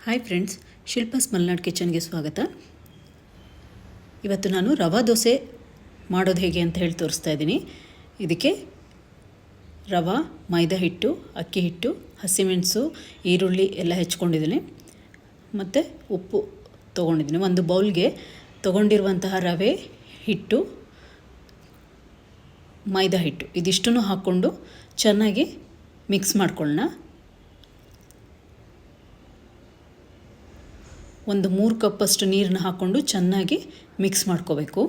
Hi friends, Shilpa's Malnad ಕಿಚನ್ಗೆ ಸ್ವಾಗತ. ಇವತ್ತು ನಾನು ರವಾ ದೋಸೆ ಮಾಡೋದು ಹೇಗೆ ಅಂತ ಹೇಳಿ ತೋರಿಸ್ತಾ ಇದ್ದೀನಿ. ಇದಕ್ಕೆ ರವಾ, ಮೈದಾ ಹಿಟ್ಟು, ಅಕ್ಕಿ ಹಿಟ್ಟು, ಹಸಿಮೆಣಸು, ಈರುಳ್ಳಿ ಎಲ್ಲ ಹೆಚ್ಕೊಂಡಿದ್ದೀನಿ. ಮತ್ತು ಉಪ್ಪು ತೊಗೊಂಡಿದ್ದೀನಿ. ಒಂದು ಬೌಲ್ಗೆ ತೊಗೊಂಡಿರುವಂತಹ ರವೆ, ಹಿಟ್ಟು, ಮೈದಾ ಹಿಟ್ಟು ಇದಿಷ್ಟನ್ನು ಹಾಕ್ಕೊಂಡು ಚೆನ್ನಾಗಿ ಮಿಕ್ಸ್ ಮಾಡ್ಕೊಳ್ಳೋಣ. ಒಂದು 3 ಕಪ್ಪಷ್ಟು ನೀರನ್ನ ಹಾಕ್ಕೊಂಡು ಚೆನ್ನಾಗಿ ಮಿಕ್ಸ್ ಮಾಡ್ಕೋಬೇಕು.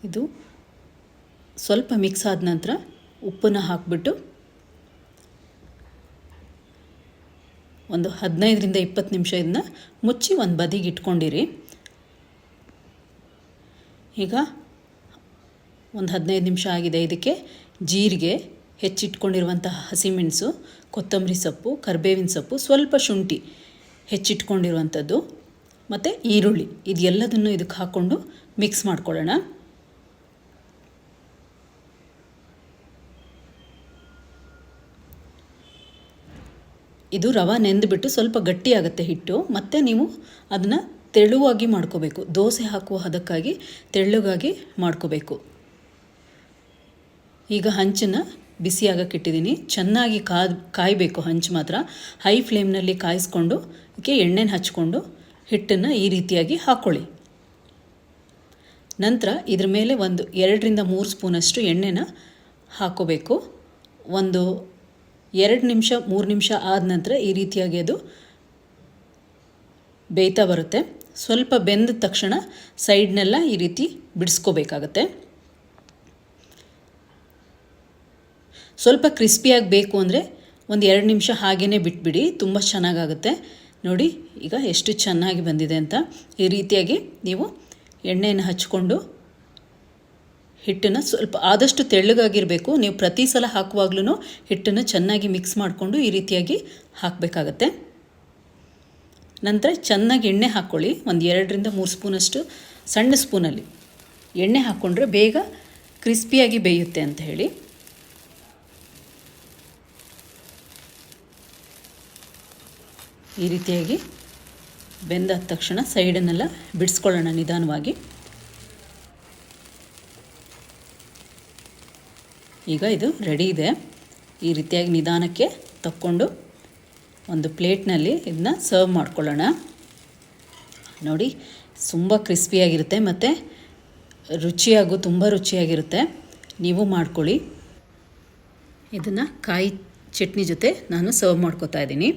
ಇದು ಸ್ವಲ್ಪ ಮಿಕ್ಸ್ ಆದ ನಂತರ ಉಪ್ಪನ್ನು ಹಾಕಿಬಿಟ್ಟು ಒಂದು 15ರಿಂದ 20 ನಿಮಿಷ ಇದನ್ನ ಮುಚ್ಚಿ ಒಂದು ಬದಿಗೆ ಇಟ್ಕೊಂಡಿರಿ. ಈಗ ಒಂದು 15 ನಿಮಿಷ ಆಗಿದೆ. ಇದಕ್ಕೆ ಜೀರಿಗೆ, ಹೆಚ್ಚಿಟ್ಕೊಂಡಿರುವಂತಹ ಹಸಿಮೆಣಸು, ಕೊತ್ತಂಬರಿ ಸೊಪ್ಪು, ಕರಿಬೇವಿನ ಸೊಪ್ಪು, ಸ್ವಲ್ಪ ಶುಂಠಿ ಹೆಚ್ಚಿಟ್ಕೊಂಡಿರುವಂಥದ್ದು ಮತ್ತು ಈರುಳ್ಳಿ ಇದೆಲ್ಲದನ್ನು ಇದಕ್ಕೆ ಹಾಕ್ಕೊಂಡು ಮಿಕ್ಸ್ ಮಾಡ್ಕೊಳ್ಳೋಣ. ಇದು ರವೆ ನೆಂದುಬಿಟ್ಟು ಸ್ವಲ್ಪ ಗಟ್ಟಿಯಾಗುತ್ತೆ ಹಿಟ್ಟು. ಮತ್ತು ನೀವು ಅದನ್ನು ತೆಳುವಾಗಿ ಮಾಡ್ಕೋಬೇಕು. ದೋಸೆ ಹಾಕುವ ಹದಕ್ಕಾಗಿ ತೆಳ್ಳಗಾಗಿ ಮಾಡ್ಕೋಬೇಕು. ಈಗ ಹಂಚನ್ನು ಬಿಸಿಯಾಗಕ್ಕೆ ಇಟ್ಟಿದ್ದೀನಿ. ಚೆನ್ನಾಗಿ ಕಾಯಬೇಕು. ಹಂಚು ಮಾತ್ರ ಹೈ ಫ್ಲೇಮ್ನಲ್ಲಿ ಕಾಯಿಸ್ಕೊಂಡು ಇದಕ್ಕೆ ಎಣ್ಣೆನ ಹಚ್ಕೊಂಡು ಹಿಟ್ಟನ್ನು ಈ ರೀತಿಯಾಗಿ ಹಾಕ್ಕೊಳ್ಳಿ. ನಂತರ ಇದ್ರ ಮೇಲೆ ಒಂದು 2ರಿಂದ 3 ಸ್ಪೂನಷ್ಟು ಎಣ್ಣೆನ ಹಾಕೋಬೇಕು. ಒಂದು 2 ನಿಮಿಷ 3 ನಿಮಿಷ ಆದ ನಂತರ ಈ ರೀತಿಯಾಗಿ ಅದು ಬೇಯ್ತಾ ಬರುತ್ತೆ. ಸ್ವಲ್ಪ ಬೆಂದ ತಕ್ಷಣ ಸೈಡ್ನೆಲ್ಲ ಈ ರೀತಿ ಬಿಡಿಸ್ಕೋಬೇಕಾಗತ್ತೆ. ಸ್ವಲ್ಪ ಕ್ರಿಸ್ಪಿಯಾಗಿ ಬೇಕು ಅಂದರೆ ಒಂದು 2 ನಿಮಿಷ ಹಾಗೇ ಬಿಟ್ಬಿಡಿ, ತುಂಬ ಚೆನ್ನಾಗಾಗುತ್ತೆ. ನೋಡಿ ಈಗ ಎಷ್ಟು ಚೆನ್ನಾಗಿ ಬಂದಿದೆ ಅಂತ. ಈ ರೀತಿಯಾಗಿ ನೀವು ಎಣ್ಣೆಯನ್ನು ಹಚ್ಕೊಂಡು ಹಿಟ್ಟನ್ನು ಸ್ವಲ್ಪ ಆದಷ್ಟು ತೆಳ್ಳಗಾಗಿರಬೇಕು. ನೀವು ಪ್ರತಿ ಸಲ ಹಾಕುವಾಗ್ಲೂ ಹಿಟ್ಟನ್ನು ಚೆನ್ನಾಗಿ ಮಿಕ್ಸ್ ಮಾಡಿಕೊಂಡು ಈ ರೀತಿಯಾಗಿ ಹಾಕಬೇಕಾಗತ್ತೆ. ನಂತರ ಚೆನ್ನಾಗಿ ಎಣ್ಣೆ ಹಾಕ್ಕೊಳ್ಳಿ. ಒಂದು 2ರಿಂದ 3 ಸ್ಪೂನಷ್ಟು ಸಣ್ಣ ಸ್ಪೂನಲ್ಲಿ ಎಣ್ಣೆ ಹಾಕ್ಕೊಂಡ್ರೆ ಬೇಗ ಕ್ರಿಸ್ಪಿಯಾಗಿ ಬೇಯುತ್ತೆ ಅಂತ ಹೇಳಿ. ಈ ರೀತಿಯಾಗಿ ಬೆಂದಾದ ತಕ್ಷಣ ಸೈಡನ್ನೆಲ್ಲ ಬಿಡಿಸ್ಕೊಳ್ಳೋಣ ನಿಧಾನವಾಗಿ. ಈಗ ಇದು ರೆಡಿ ಇದೆ. ಈ ರೀತಿಯಾಗಿ ನಿಧಾನಕ್ಕೆ ತಕ್ಕೊಂಡು ಒಂದು ಪ್ಲೇಟ್ನಲ್ಲಿ ಇದನ್ನ ಸರ್ವ್ ಮಾಡ್ಕೊಳ್ಳೋಣ. ನೋಡಿ ತುಂಬ ಕ್ರಿಸ್ಪಿಯಾಗಿರುತ್ತೆ ಮತ್ತು ತುಂಬ ರುಚಿಯಾಗಿರುತ್ತೆ. ನೀವು ಮಾಡ್ಕೊಳ್ಳಿ. ಇದನ್ನು ಕಾಯಿ ಚಟ್ನಿ ಜೊತೆ ನಾನು ಸರ್ವ್ ಮಾಡ್ಕೊತಾ ಇದ್ದೀನಿ.